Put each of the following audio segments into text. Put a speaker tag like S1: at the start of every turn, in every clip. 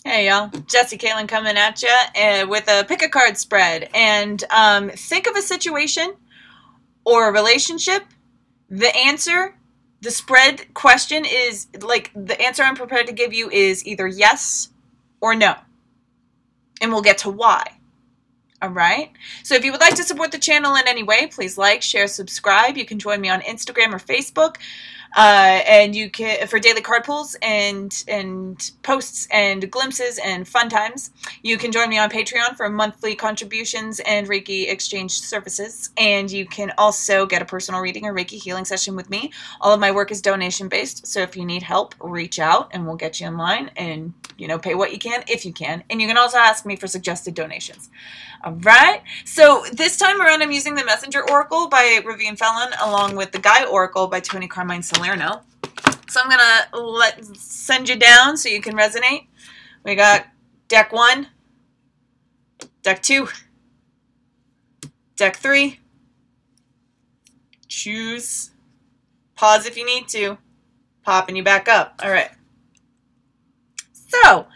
S1: Hey y'all, Jesse Caitlin coming at you with a pick a card spread. And think of a situation or a relationship. The answer, the spread question is like the answer I'm prepared to give you is either yes or no. And we'll get to why. All right. So if you would like to support the channel in any way, please like, share, subscribe. You can join me on Instagram or Facebook. And you can, for daily card pulls and posts and glimpses and fun times, you can join me on Patreon for monthly contributions and Reiki exchange services. And you can also get a personal reading or Reiki healing session with me. All of my work is donation based, so if you need help, reach out and we'll get you in line and, you know, pay what you can if you can. And you can also ask me for suggested donations. All right. So this time around, I'm using the Messenger Oracle by Rivian Fallon along with the Guy Oracle by Tony Carmine Salerno. So I'm going to send you down so you can resonate. We got deck 1, deck 2, deck 3. Choose. Pause if you need to. Popping you back up. All right. So,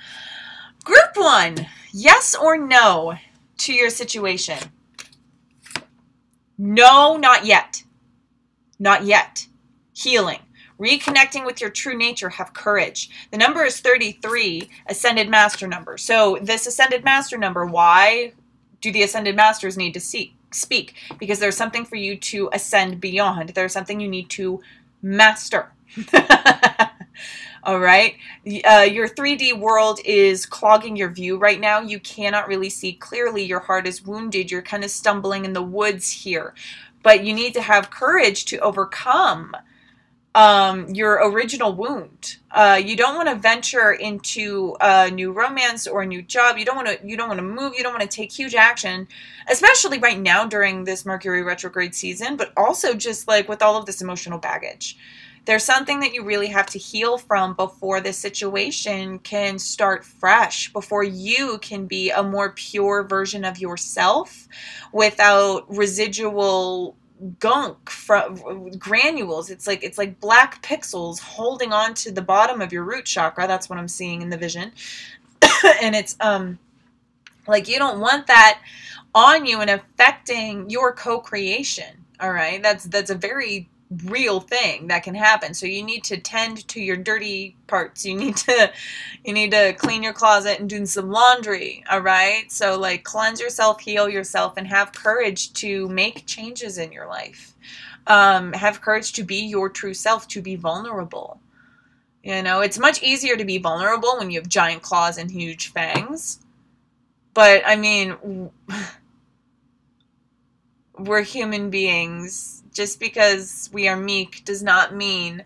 S1: group 1, yes or no to your situation? No, not yet. Not yet. Healing. Reconnecting with your true nature. Have courage. The number is 33, Ascended Master number. So this Ascended Master number, why do the Ascended Masters need to speak? Because there's something for you to ascend beyond. There's something you need to master. All right. Your 3D world is clogging your view right now. You cannot really see clearly. Your heart is wounded. You're kind of stumbling in the woods here. But you need to have courage to overcome your original wound. You don't want to venture into a new romance or a new job. You don't want to move. You don't want to take huge action, especially right now during this Mercury retrograde season, but also just like with all of this emotional baggage. There's something that you really have to heal from before this situation can start fresh, before you can be a more pure version of yourself without residual gunk from granules. It's like black pixels holding on to the bottom of your root chakra. That's what I'm seeing in the vision. And it's like you don't want that on you and affecting your co-creation. All right, that's a very real thing that can happen. So you need to tend to your dirty parts. You need to clean your closet and do some laundry. All right. So like cleanse yourself, heal yourself, and have courage to make changes in your life. Have courage to be your true self, to be vulnerable. You know, it's much easier to be vulnerable when you have giant claws and huge fangs. But I mean, we're human beings. Just because we are meek does not mean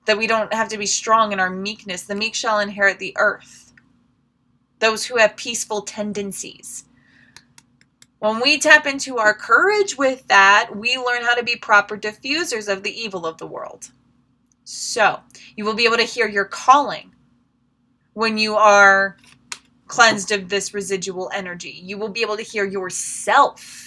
S1: that we don't have to be strong in our meekness. The meek shall inherit the earth. Those who have peaceful tendencies. When we tap into our courage with that, we learn how to be proper diffusers of the evil of the world. So, you will be able to hear your calling when you are cleansed of this residual energy. You will be able to hear yourself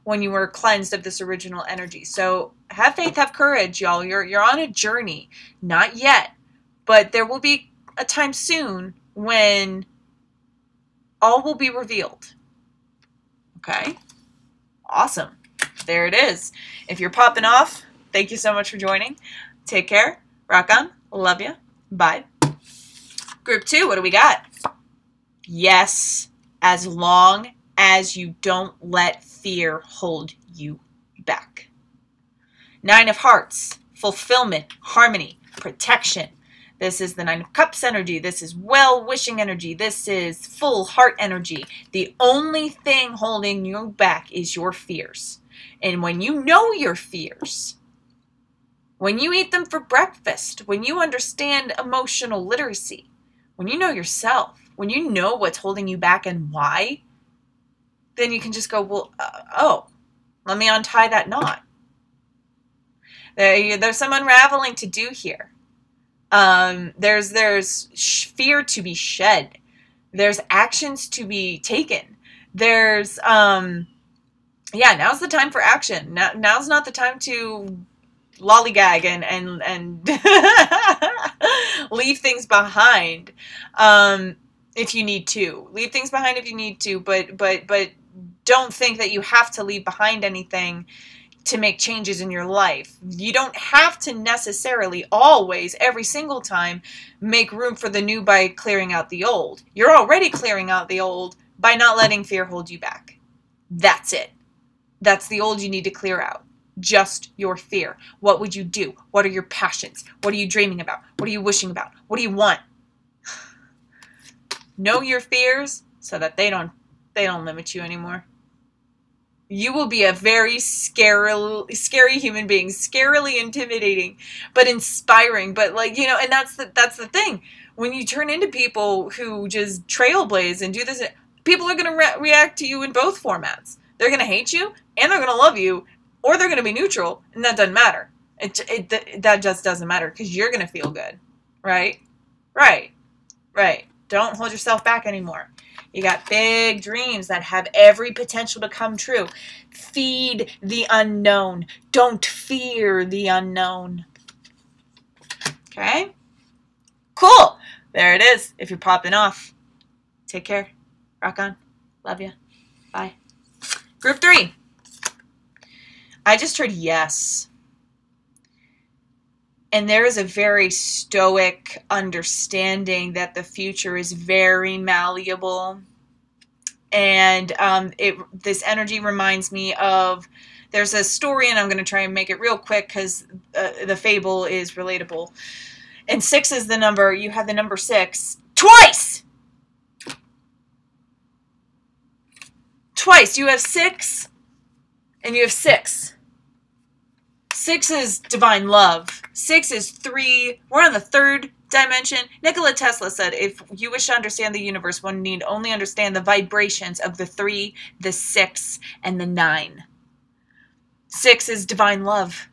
S1: when you were cleansed of this original energy. So have faith, have courage, y'all. You're on a journey. Not yet, but there will be a time soon when all will be revealed. Okay? Awesome. There it is. If you're popping off, thank you so much for joining. Take care. Rock on. Love you. Bye. Group 2, what do we got? Yes, as long as you don't let fear hold you back. 9 of Hearts, fulfillment, harmony, protection. This is the 9 of Cups energy. This is well-wishing energy. This is full heart energy. The only thing holding you back is your fears. And when you know your fears, when you eat them for breakfast, when you understand emotional literacy, when you know yourself, when you know what's holding you back and why, then you can just go, well, oh, let me untie that knot. There's some unraveling to do here. There's fear to be shed. There's actions to be taken. There's, yeah, now's the time for action. Now's not the time to lollygag and leave things behind. if you need to. Leave things behind if you need to, but don't think that you have to leave behind anything to make changes in your life. You don't have to necessarily always, every single time, make room for the new by clearing out the old. You're already clearing out the old by not letting fear hold you back. That's it. That's the old you need to clear out. Just your fear. What would you do? What are your passions? What are you dreaming about? What are you wishing about? What do you want? Know your fears so that they don't limit you anymore. You will be a very scary human being, scarily intimidating, but inspiring. But like, you know, and that's the thing. When you turn into people who just trailblaze and do this, people are going to react to you in both formats. They're going to hate you and they're going to love you, or they're going to be neutral, and that doesn't matter. That just doesn't matter because you're going to feel good, right? Right. Don't hold yourself back anymore. You got big dreams that have every potential to come true. Feed the unknown. Don't fear the unknown. Okay? Cool. There it is. If you're popping off. Take care. Rock on. Love you. Bye. Group 3. I just heard yes. And there is a very stoic understanding that the future is very malleable. And this energy reminds me of, there's a story, and I'm going to try and make it real quick because the fable is relatable. And 6 is the number. You have the number 6 twice. Twice. You have 6 and you have 6. 6 is divine love. 6 is 3. We're on the 3rd dimension. Nikola Tesla said, if you wish to understand the universe, one need only understand the vibrations of the 3, the 6, and the 9. 6 is divine love.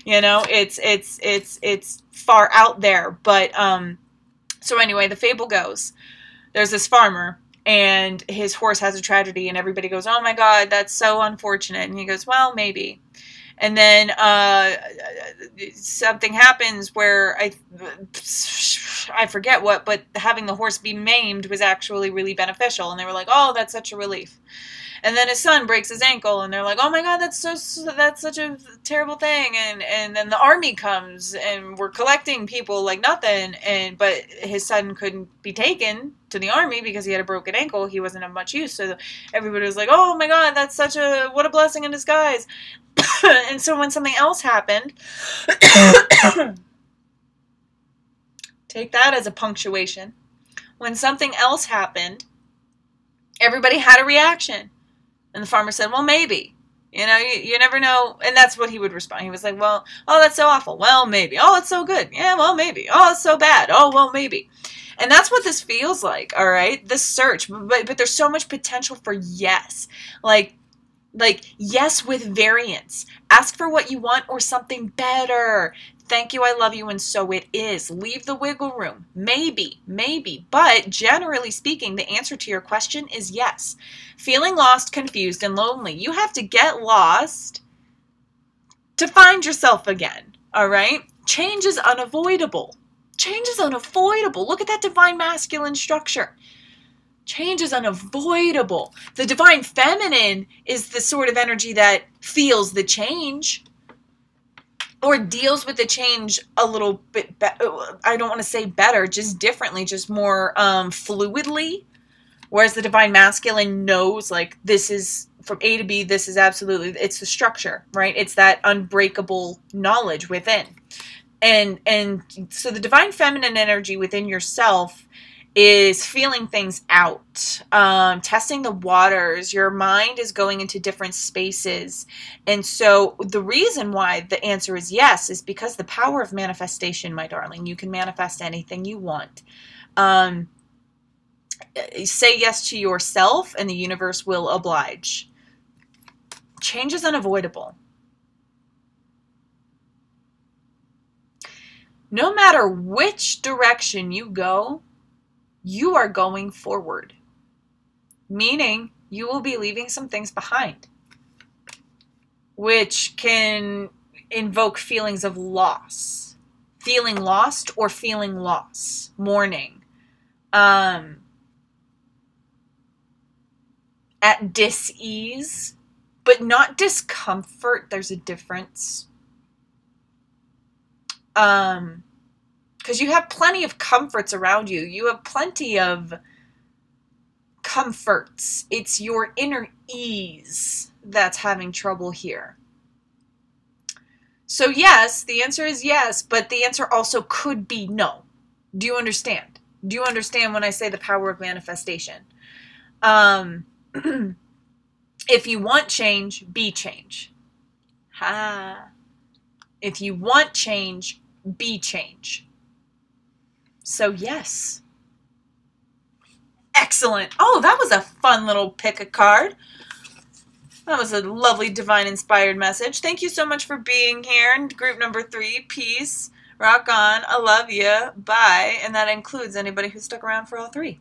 S1: You know, it's far out there. But so anyway, the fable goes, there's this farmer, and his horse has a tragedy, and everybody goes, oh my God, that's so unfortunate. And he goes, well, maybe. And then something happens where I forget what, but having the horse be maimed was actually really beneficial. And they were like, oh, that's such a relief. And then his son breaks his ankle, and they're like, oh my God, that's such a terrible thing. And then the army comes, and we're collecting people like nothing. But his son couldn't be taken to the army because he had a broken ankle. He wasn't of much use. So everybody was like, oh my God, that's what a blessing in disguise. And so when something else happened, take that as a punctuation. When something else happened, everybody had a reaction. And the farmer said, well, maybe. You know, you never know. And that's what he would respond. He was like, well, oh, that's so awful. Well, maybe. Oh, it's so good. Yeah, well, maybe. Oh, it's so bad. Oh, well, maybe. And that's what this feels like, all right? This search. But there's so much potential for yes. Like yes with variance. Ask for what you want or something better. Thank you, I love you, and so it is. Leave the wiggle room. Maybe. But generally speaking, the answer to your question is yes. Feeling lost, confused, and lonely. You have to get lost to find yourself again, all right? Change is unavoidable. Change is unavoidable. Look at that divine masculine structure. Change is unavoidable. The divine feminine is the sort of energy that feels the change or deals with the change a little bit, I don't want to say better, just differently, just more fluidly. Whereas the divine masculine knows, like, this is from A to B, this is absolutely, it's the structure, right? It's that unbreakable knowledge within. And so the divine feminine energy within yourself is feeling things out, testing the waters. Your mind is going into different spaces. And so the reason why the answer is yes is because the power of manifestation, my darling. You can manifest anything you want. Say yes to yourself and the universe will oblige. Change is unavoidable. No matter which direction you go, you are going forward, meaning you will be leaving some things behind, which can invoke feelings of loss, feeling lost or feeling loss, mourning, at dis-ease, but not discomfort. There's a difference. Because you have plenty of comforts around you. You have plenty of comforts. It's your inner ease that's having trouble here. So yes, the answer is yes, but the answer also could be no. Do you understand? Do you understand when I say the power of manifestation? If you want change, be change. If you want change, be change. So yes. Excellent. Oh, that was a fun little pick a card. That was a lovely divine inspired message. Thank you so much for being here. And group number 3, peace. Rock on. I love you. Bye. And that includes anybody who stuck around for all 3.